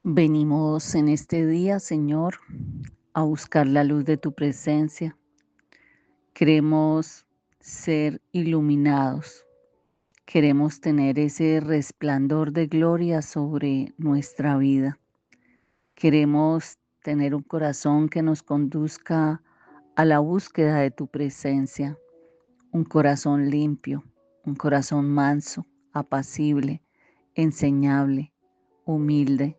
Venimos en este día, Señor, a buscar la luz de tu presencia. Queremos ser iluminados. Queremos tener ese resplandor de gloria sobre nuestra vida. Queremos tener un corazón que nos conduzca a la búsqueda de tu presencia. Un corazón limpio, un corazón manso, apacible, enseñable, humilde.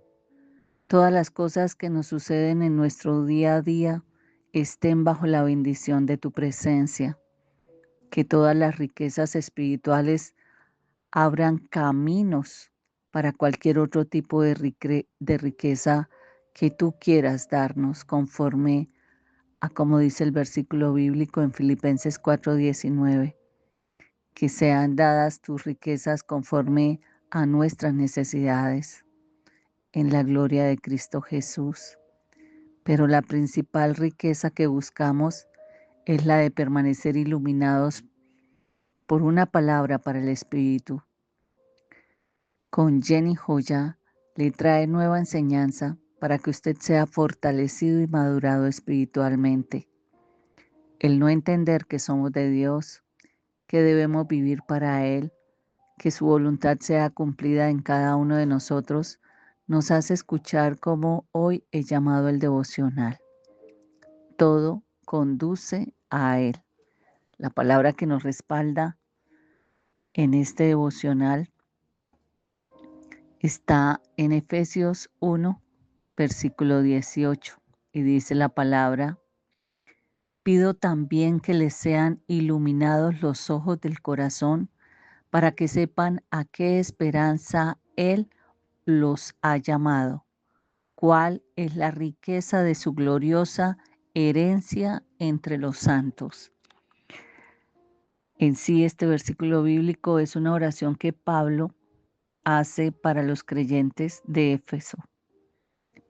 Todas las cosas que nos suceden en nuestro día a día estén bajo la bendición de tu presencia, que todas las riquezas espirituales abran caminos para cualquier otro tipo de riqueza que tú quieras darnos, conforme a como dice el versículo bíblico en Filipenses 4:19, que sean dadas tus riquezas conforme a nuestras necesidades en la gloria de Cristo Jesús. Pero la principal riqueza que buscamos es la de permanecer iluminados por una palabra para el Espíritu. Con Jenny Joya le trae nueva enseñanza para que usted sea fortalecido y madurado espiritualmente. El no entender que somos de Dios, que debemos vivir para Él, que su voluntad sea cumplida en cada uno de nosotros, nos hace escuchar como hoy he llamado el devocional. Todo conduce a Él. La palabra que nos respalda en este devocional está en Efesios 1, versículo 18, y dice la palabra: pido también que les sean iluminados los ojos del corazón para que sepan a qué esperanza Él los ha llamado, cuál es la riqueza de su gloriosa herencia entre los santos. En sí, este versículo bíblico es una oración que Pablo hace para los creyentes de Éfeso,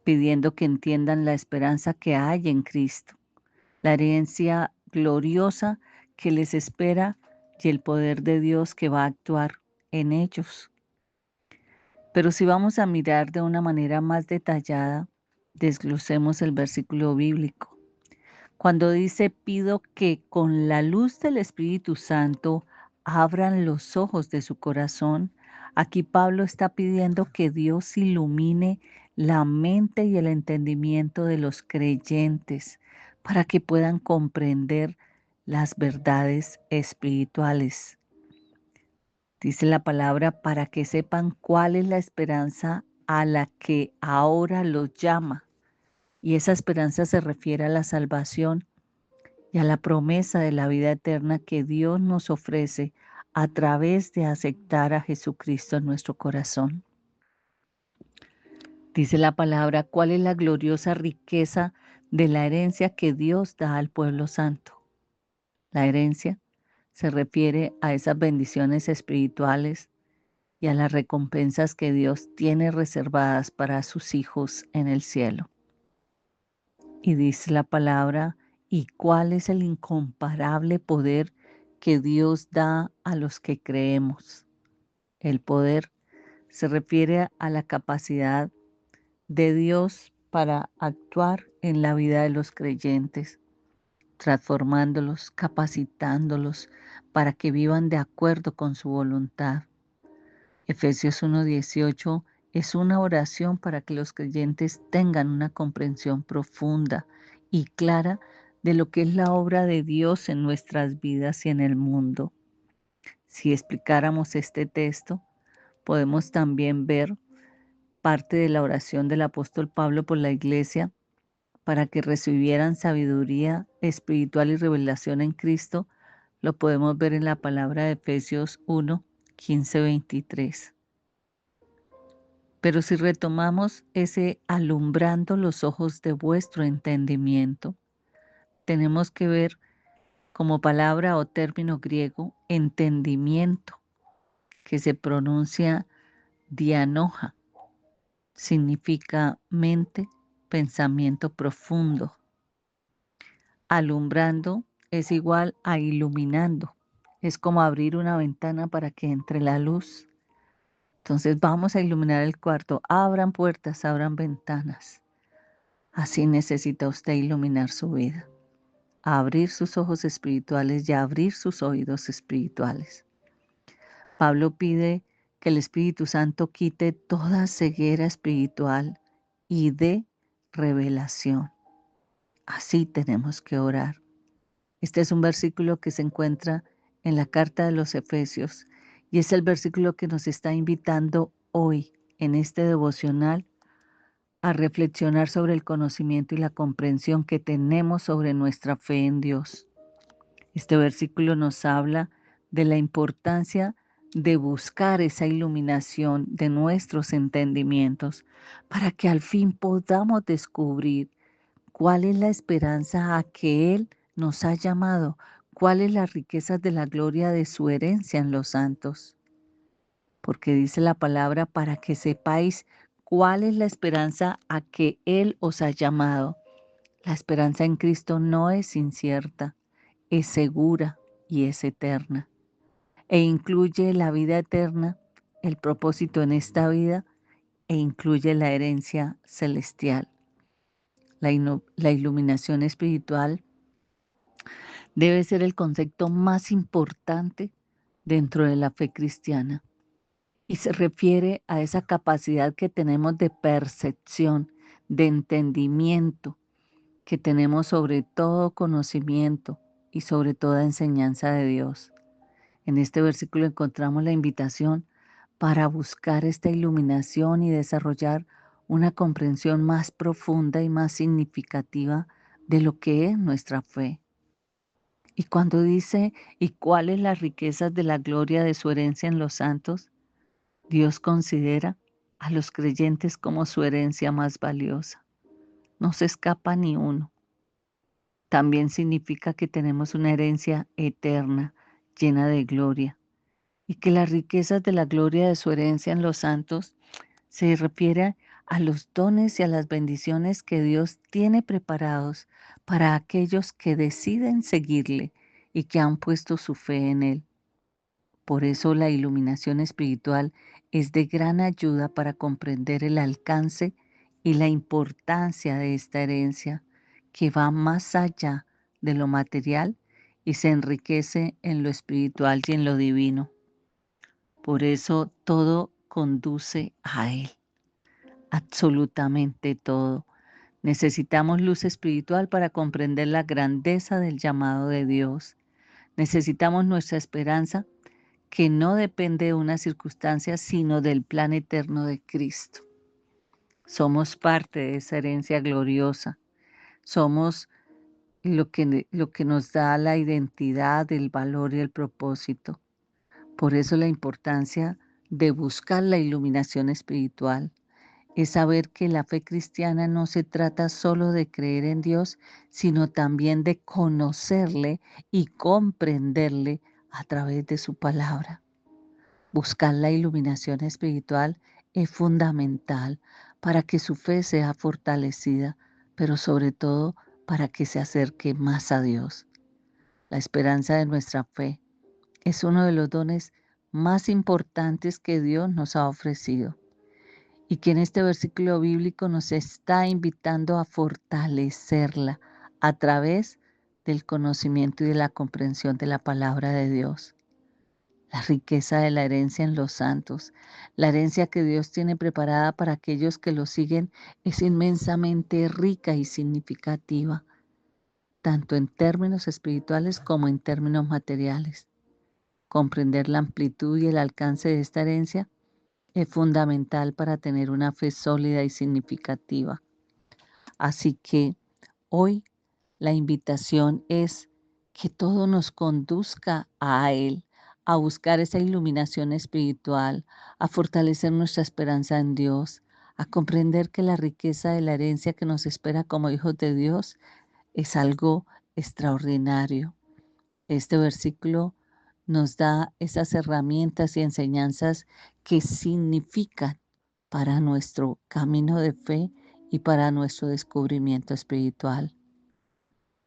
pidiendo que entiendan la esperanza que hay en Cristo, la herencia gloriosa que les espera y el poder de Dios que va a actuar en ellos. Pero si vamos a mirar de una manera más detallada, desglosemos el versículo bíblico. Cuando dice: pido que con la luz del Espíritu Santo abran los ojos de su corazón, aquí Pablo está pidiendo que Dios ilumine la mente y el entendimiento de los creyentes para que puedan comprender las verdades espirituales. Dice la palabra, para que sepan cuál es la esperanza a la que ahora los llama. Y esa esperanza se refiere a la salvación y a la promesa de la vida eterna que Dios nos ofrece a través de aceptar a Jesucristo en nuestro corazón. Dice la palabra: ¿cuál es la gloriosa riqueza de la herencia que Dios da al pueblo santo? La herencia se refiere a esas bendiciones espirituales y a las recompensas que Dios tiene reservadas para sus hijos en el cielo. Y dice la palabra: ¿y cuál es el incomparable poder que Dios da a los que creemos? El poder se refiere a la capacidad de Dios para actuar en la vida de los creyentes, transformándolos, capacitándolos para que vivan de acuerdo con su voluntad. Efesios 1:18 es una oración para que los creyentes tengan una comprensión profunda y clara de lo que es la obra de Dios en nuestras vidas y en el mundo. Si explicáramos este texto, podemos también ver parte de la oración del apóstol Pablo por la iglesia para que recibieran sabiduría espiritual y revelación en Cristo. Lo podemos ver en la palabra de Efesios 1:15-23. Pero si retomamos ese alumbrando los ojos de vuestro entendimiento, tenemos que ver como palabra o término griego entendimiento, que se pronuncia dianoja, significa mente, pensamiento profundo. Alumbrando es igual a iluminando, es como abrir una ventana para que entre la luz. Entonces vamos a iluminar el cuarto. Abran puertas, abran ventanas. Así necesita usted iluminar su vida. Abrir sus ojos espirituales y abrir sus oídos espirituales. Pablo pide que el Espíritu Santo quite toda ceguera espiritual y dé revelación. Así tenemos que orar. Este es un versículo que se encuentra en la carta de los Efesios y es el versículo que nos está invitando hoy en este devocional a reflexionar sobre el conocimiento y la comprensión que tenemos sobre nuestra fe en Dios. Este versículo nos habla de la importancia de buscar esa iluminación de nuestros entendimientos para que al fin podamos descubrir cuál es la esperanza a que Él nos ha llamado, cuáles las riquezas de la gloria de su herencia en los santos. Porque dice la palabra para que sepáis cuál es la esperanza a que Él os ha llamado. La esperanza en Cristo no es incierta, es segura y es eterna. E incluye la vida eterna, el propósito en esta vida e incluye la herencia celestial. La iluminación espiritual debe ser el concepto más importante dentro de la fe cristiana y se refiere a esa capacidad que tenemos de percepción, de entendimiento, que tenemos sobre todo conocimiento y sobre toda enseñanza de Dios. En este versículo encontramos la invitación para buscar esta iluminación y desarrollar una comprensión más profunda y más significativa de lo que es nuestra fe. Y cuando dice, ¿y cuáles las riquezas de la gloria de su herencia en los santos? Dios considera a los creyentes como su herencia más valiosa. No se escapa ni uno. También significa que tenemos una herencia eterna, llena de gloria, y que las riquezas de la gloria de su herencia en los santos se refiere a los dones y a las bendiciones que Dios tiene preparados para aquellos que deciden seguirle y que han puesto su fe en Él. Por eso la iluminación espiritual es de gran ayuda para comprender el alcance y la importancia de esta herencia que va más allá de lo material y se enriquece en lo espiritual y en lo divino. Por eso todo conduce a Él, absolutamente todo. Necesitamos luz espiritual para comprender la grandeza del llamado de Dios. Necesitamos nuestra esperanza que no depende de una circunstancia, sino del plan eterno de Cristo. Somos parte de esa herencia gloriosa. Somos lo que nos da la identidad, el valor y el propósito. Por eso la importancia de buscar la iluminación espiritual es saber que la fe cristiana no se trata solo de creer en Dios, sino también de conocerle y comprenderle a través de su palabra. Buscar la iluminación espiritual es fundamental para que su fe sea fortalecida, pero sobre todo para que se acerque más a Dios. La esperanza de nuestra fe es uno de los dones más importantes que Dios nos ha ofrecido y que en este versículo bíblico nos está invitando a fortalecerla a través del conocimiento y de la comprensión de la palabra de Dios. La riqueza de la herencia en los santos, la herencia que Dios tiene preparada para aquellos que lo siguen es inmensamente rica y significativa, tanto en términos espirituales como en términos materiales. Comprender la amplitud y el alcance de esta herencia es fundamental para tener una fe sólida y significativa. Así que hoy la invitación es que todo nos conduzca a Él, a buscar esa iluminación espiritual, a fortalecer nuestra esperanza en Dios, a comprender que la riqueza de la herencia que nos espera como hijos de Dios es algo extraordinario. Este versículo nos da esas herramientas y enseñanzas que significan para nuestro camino de fe y para nuestro descubrimiento espiritual.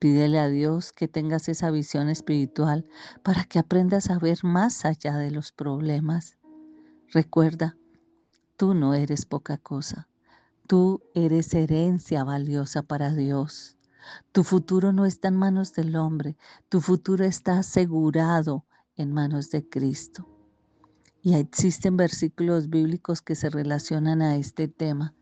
Pídele a Dios que tengas esa visión espiritual para que aprendas a ver más allá de los problemas. Recuerda Tú no eres poca cosa. Tú eres herencia valiosa para Dios. Tu futuro no está en manos del hombre. Tu futuro está asegurado en manos de Cristo. Y existen versículos bíblicos que se relacionan a este tema,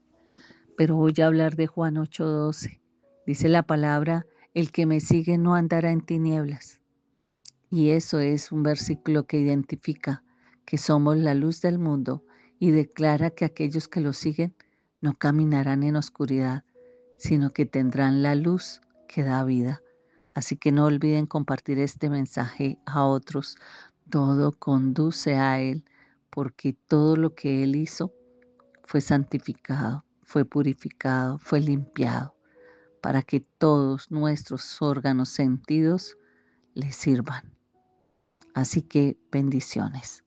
pero voy a hablar de Juan 8:12. Dice la palabra, el que me sigue no andará en tinieblas. Y eso es un versículo que identifica que somos la luz del mundo y declara que aquellos que lo siguen no caminarán en oscuridad, sino que tendrán la luz que da vida. Así que no olviden compartir este mensaje a otros. Todo conduce a Él, porque todo lo que Él hizo fue santificado, fue purificado, fue limpiado, para que todos nuestros órganos sentidos le sirvan. Así que bendiciones.